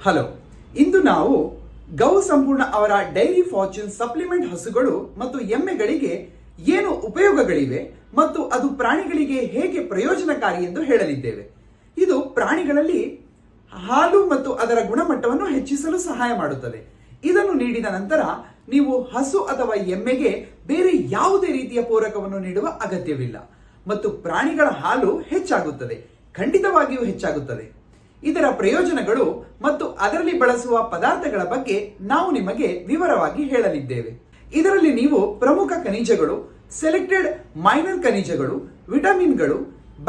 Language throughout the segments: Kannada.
ಹಲೋ, ಇಂದು ನಾವು ಗೌ ಸಂಪೂರ್ಣ ಅವರ ಡೈರಿ ಫಾರ್ಚೂನ್ ಸಪ್ಲಿಮೆಂಟ್ ಹಸುಗಳು ಮತ್ತು ಎಮ್ಮೆಗಳಿಗೆ ಏನು ಉಪಯೋಗಗಳಿವೆ ಮತ್ತು ಅದು ಪ್ರಾಣಿಗಳಿಗೆ ಹೇಗೆ ಪ್ರಯೋಜನಕಾರಿ ಎಂದು ಹೇಳಲಿದ್ದೇವೆ. ಇದು ಪ್ರಾಣಿಗಳಲ್ಲಿ ಹಾಲು ಮತ್ತು ಅದರ ಗುಣಮಟ್ಟವನ್ನು ಹೆಚ್ಚಿಸಲು ಸಹಾಯ ಮಾಡುತ್ತದೆ. ಇದನ್ನು ನೀಡಿದ ನಂತರ ನೀವು ಹಸು ಅಥವಾ ಎಮ್ಮೆಗೆ ಬೇರೆ ಯಾವುದೇ ರೀತಿಯ ಪೂರಕವನ್ನು ನೀಡುವ ಅಗತ್ಯವಿಲ್ಲ ಮತ್ತು ಪ್ರಾಣಿಗಳ ಹಾಲು ಹೆಚ್ಚಾಗುತ್ತದೆ, ಖಂಡಿತವಾಗಿಯೂ ಹೆಚ್ಚಾಗುತ್ತದೆ. ಇದರ ಪ್ರಯೋಜನಗಳು ಮತ್ತು ಅದರಲ್ಲಿ ಬಳಸುವ ಪದಾರ್ಥಗಳ ಬಗ್ಗೆ ನಾವು ನಿಮಗೆ ವಿವರವಾಗಿ ಹೇಳಲಿದ್ದೇವೆ. ಇದರಲ್ಲಿ ನೀವು ಪ್ರಮುಖ ಖನಿಜಗಳು, ಸೆಲೆಕ್ಟೆಡ್ ಮೈನರ್ ಖನಿಜಗಳು, ವಿಟಮಿನ್ಗಳು,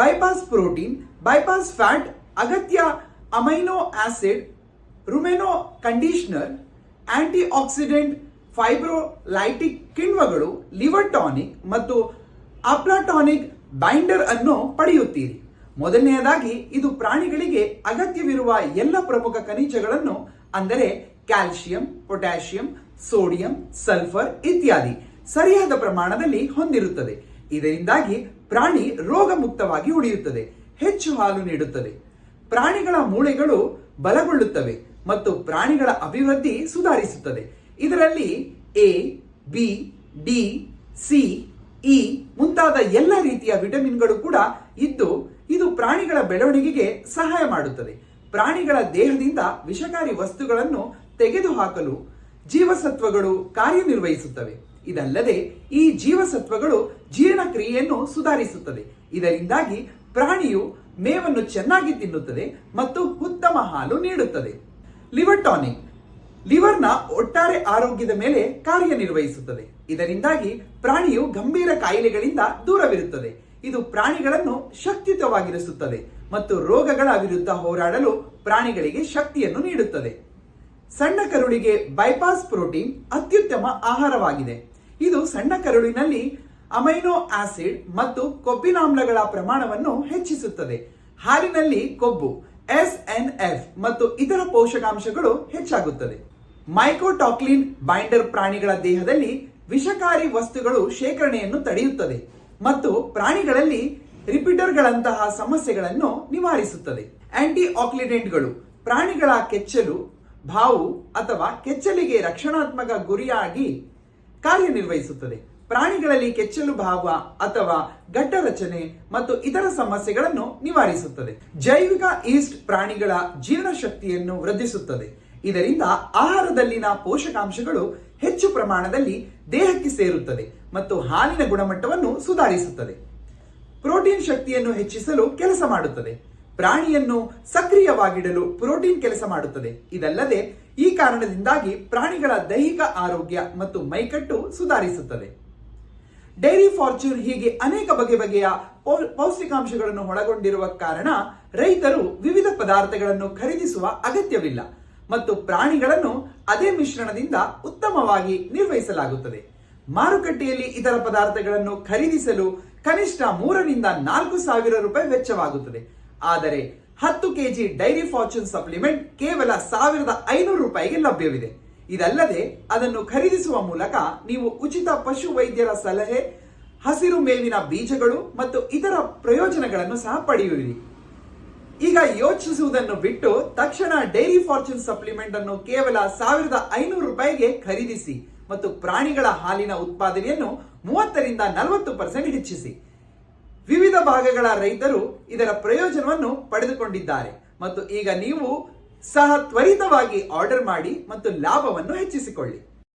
ಬೈಪಾಸ್ ಪ್ರೋಟೀನ್, ಬೈಪಾಸ್ ಫ್ಯಾಟ್, ಅಗತ್ಯ amino acid, rumen conditioner, antioxidant, fibrolytic ಕಿಣ್ವಗಳು, ಲಿವರ್ ಟಾನಿಕ್ ಮತ್ತು ಅಪ್ಲಾಟಾನಿಕ್ ಬೈಂಡರ್ ಅನ್ನು ಪಡೆಯುತ್ತೀರಿ. ಮೊದಲನೆಯದಾಗಿ ಇದು ಪ್ರಾಣಿಗಳಿಗೆ ಅಗತ್ಯವಿರುವ ಎಲ್ಲ ಪ್ರಮುಖ ಖನಿಜಗಳನ್ನು ಅಂದರೆ ಕ್ಯಾಲ್ಸಿಯಂ, ಪೊಟ್ಯಾಷಿಯಂ, ಸೋಡಿಯಂ, ಸಲ್ಫರ್ ಇತ್ಯಾದಿ ಸರಿಯಾದ ಪ್ರಮಾಣದಲ್ಲಿ ಹೊಂದಿರುತ್ತದೆ. ಇದರಿಂದಾಗಿ ಪ್ರಾಣಿ ರೋಗ ಮುಕ್ತವಾಗಿ ಉಳಿಯುತ್ತದೆ, ಹೆಚ್ಚು ಹಾಲು ನೀಡುತ್ತದೆ, ಪ್ರಾಣಿಗಳ ಮೂಳೆಗಳು ಬಲಗೊಳ್ಳುತ್ತವೆ ಮತ್ತು ಪ್ರಾಣಿಗಳ ಅಭಿವೃದ್ಧಿ ಸುಧಾರಿಸುತ್ತದೆ. ಇದರಲ್ಲಿ A, B, D, C, E ಮುಂತಾದ ಎಲ್ಲ ರೀತಿಯ ವಿಟಮಿನ್ಗಳು ಕೂಡ ಇದ್ದು ಇದು ಪ್ರಾಣಿಗಳ ಬೆಳವಣಿಗೆಗೆ ಸಹಾಯ ಮಾಡುತ್ತದೆ. ಪ್ರಾಣಿಗಳ ದೇಹದಿಂದ ವಿಷಕಾರಿ ವಸ್ತುಗಳನ್ನು ತೆಗೆದುಹಾಕಲು ಜೀವಸತ್ವಗಳು ಕಾರ್ಯನಿರ್ವಹಿಸುತ್ತವೆ. ಇದಲ್ಲದೆ ಈ ಜೀವಸತ್ವಗಳು ಜೀರ್ಣಕ್ರಿಯೆಯನ್ನು ಸುಧಾರಿಸುತ್ತದೆ. ಇದರಿಂದಾಗಿ ಪ್ರಾಣಿಯು ಮೇವನ್ನು ಚೆನ್ನಾಗಿ ತಿನ್ನುತ್ತದೆ ಮತ್ತು ಉತ್ತಮ ಹಾಲು ನೀಡುತ್ತದೆ. ಲಿವರ್ ಟಾನಿಕ್ ಲಿವರ್ನ ಒಟ್ಟಾರೆ ಆರೋಗ್ಯದ ಮೇಲೆ ಕಾರ್ಯನಿರ್ವಹಿಸುತ್ತದೆ. ಇದರಿಂದಾಗಿ ಪ್ರಾಣಿಯು ಗಂಭೀರ ಕಾಯಿಲೆಗಳಿಂದ ದೂರವಿರುತ್ತದೆ. ಇದು ಪ್ರಾಣಿಗಳನ್ನು ಶಕ್ತಿಯುತವಾಗಿರಿಸುತ್ತದೆ ಮತ್ತು ರೋಗಗಳ ವಿರುದ್ಧ ಹೋರಾಡಲು ಪ್ರಾಣಿಗಳಿಗೆ ಶಕ್ತಿಯನ್ನು ನೀಡುತ್ತದೆ. ಸಣ್ಣ ಕರುಳಿಗೆ ಬೈಪಾಸ್ ಪ್ರೋಟೀನ್ ಅತ್ಯುತ್ತಮ ಆಹಾರವಾಗಿದೆ. ಇದು ಸಣ್ಣ ಕರುಳಿನಲ್ಲಿ ಅಮೈನೋ ಆಸಿಡ್ ಮತ್ತು ಕೊಬ್ಬಿನಾಮ್ಲಗಳ ಪ್ರಮಾಣವನ್ನು ಹೆಚ್ಚಿಸುತ್ತದೆ. ಹಾಲಿನಲ್ಲಿ ಕೊಬ್ಬು, SNF ಮತ್ತು ಇತರ ಪೋಷಕಾಂಶಗಳು ಹೆಚ್ಚಾಗುತ್ತದೆ. ಮೈಕೋಟಾಕ್ಲಿನ್ ಬೈಂಡರ್ ಪ್ರಾಣಿಗಳ ದೇಹದಲ್ಲಿ ವಿಷಕಾರಿ ವಸ್ತುಗಳು ಶೇಖರಣೆಯನ್ನು ತಡೆಯುತ್ತದೆ ಮತ್ತು ಪ್ರಾಣಿಗಳಲ್ಲಿ ರಿಪೀಟರ್ಗಳಂತಹ ಸಮಸ್ಯೆಗಳನ್ನು ನಿವಾರಿಸುತ್ತದೆ. ಆಂಟಿ ಆಕ್ಸಿಡೆಂಟ್ಗಳು ಪ್ರಾಣಿಗಳ ಕೆಚ್ಚಲು, ಬಾವು ಅಥವಾ ಕೆಚ್ಚಲಿಗೆ ರಕ್ಷಣಾತ್ಮಕ ಗುರಿಯಾಗಿ ಕಾರ್ಯನಿರ್ವಹಿಸುತ್ತದೆ. ಪ್ರಾಣಿಗಳಲ್ಲಿ ಕೆಚ್ಚಲು ಭಾವ ಅಥವಾ ಗಡ್ಡ ರಚನೆ ಮತ್ತು ಇತರ ಸಮಸ್ಯೆಗಳನ್ನು ನಿವಾರಿಸುತ್ತದೆ. ಜೈವಿಕ ಈಸ್ಟ್ ಪ್ರಾಣಿಗಳ ಜೀರ್ಣಶಕ್ತಿಯನ್ನು ವೃದ್ಧಿಸುತ್ತದೆ. ಇದರಿಂದ ಆಹಾರದಲ್ಲಿನ ಪೋಷಕಾಂಶಗಳು ಹೆಚ್ಚು ಪ್ರಮಾಣದಲ್ಲಿ ದೇಹಕ್ಕೆ ಸೇರುತ್ತದೆ ಮತ್ತು ಹಾಲಿನ ಗುಣಮಟ್ಟವನ್ನು ಸುಧಾರಿಸುತ್ತದೆ. ಪ್ರೋಟೀನ್ ಶಕ್ತಿಯನ್ನು ಹೆಚ್ಚಿಸಲು ಕೆಲಸ ಮಾಡುತ್ತದೆ. ಪ್ರಾಣಿಯನ್ನು ಸಕ್ರಿಯವಾಗಿಡಲು ಪ್ರೋಟೀನ್ ಕೆಲಸ ಮಾಡುತ್ತದೆ. ಇದಲ್ಲದೆ ಈ ಕಾರಣದಿಂದಾಗಿ ಪ್ರಾಣಿಗಳ ದೈಹಿಕ ಆರೋಗ್ಯ ಮತ್ತು ಮೈಕಟ್ಟು ಸುಧಾರಿಸುತ್ತದೆ. ಡೈರಿ ಫಾರ್ಚೂನ್ ಹೀಗೆ ಅನೇಕ ಬಗೆಯ ಪೌಷ್ಟಿಕಾಂಶಗಳನ್ನು ಒಳಗೊಂಡಿರುವ ಕಾರಣ ರೈತರು ವಿವಿಧ ಪದಾರ್ಥಗಳನ್ನು ಖರೀದಿಸುವ ಅಗತ್ಯವಿಲ್ಲ ಮತ್ತು ಪ್ರಾಣಿಗಳನ್ನು ಅದೇ ಮಿಶ್ರಣದಿಂದ ಉತ್ತಮವಾಗಿ ನಿರ್ವಹಿಸಲಾಗುತ್ತದೆ. ಮಾರುಕಟ್ಟೆಯಲ್ಲಿ ಇತರ ಪದಾರ್ಥಗಳನ್ನು ಖರೀದಿಸಲು ಕನಿಷ್ಠ 3 ರಿಂದ 4 ಸಾವಿರ ರೂಪಾಯಿ ವೆಚ್ಚವಾಗುತ್ತದೆ. ಆದರೆ 10 ಕೆಜಿ ಡೈರಿ ಫಾರ್ಚೂನ್ ಸಪ್ಲಿಮೆಂಟ್ ಕೇವಲ 1500 ರೂಪಾಯಿಗೆ ಲಭ್ಯವಿದೆ. ಇದಲ್ಲದೆ ಅದನ್ನು ಖರೀದಿಸುವ ಮೂಲಕ ನೀವು ಉಚಿತ ಪಶು ವೈದ್ಯರ ಸಲಹೆ, ಹಸಿರು ಮೇವಿನ ಬೀಜಗಳು ಮತ್ತು ಇತರ ಪ್ರಯೋಜನಗಳನ್ನು ಸಹ ಪಡೆಯುವಿರಿ. ಈಗ ಯೋಚಿಸುವುದನ್ನು ಬಿಟ್ಟು ತಕ್ಷಣ ಡೈರಿ ಫಾರ್ಚೂನ್ ಸಪ್ಲಿಮೆಂಟ್ ಅನ್ನು ಕೇವಲ 1500 ರೂಪಾಯಿಗೆ ಖರೀದಿಸಿ ಮತ್ತು ಪ್ರಾಣಿಗಳ ಹಾಲಿನ ಉತ್ಪಾದನೆಯನ್ನು 30 ರಿಂದ 40% ಹೆಚ್ಚಿಸಿ. ವಿವಿಧ ಭಾಗಗಳ ರೈತರು ಇದರ ಪ್ರಯೋಜನವನ್ನು ಪಡೆದುಕೊಂಡಿದ್ದಾರೆ ಮತ್ತು ಈಗ ನೀವು ಸಹ ತ್ವರಿತವಾಗಿ ಆರ್ಡರ್ ಮಾಡಿ ಮತ್ತು ಲಾಭವನ್ನು ಹೆಚ್ಚಿಸಿಕೊಳ್ಳಿ.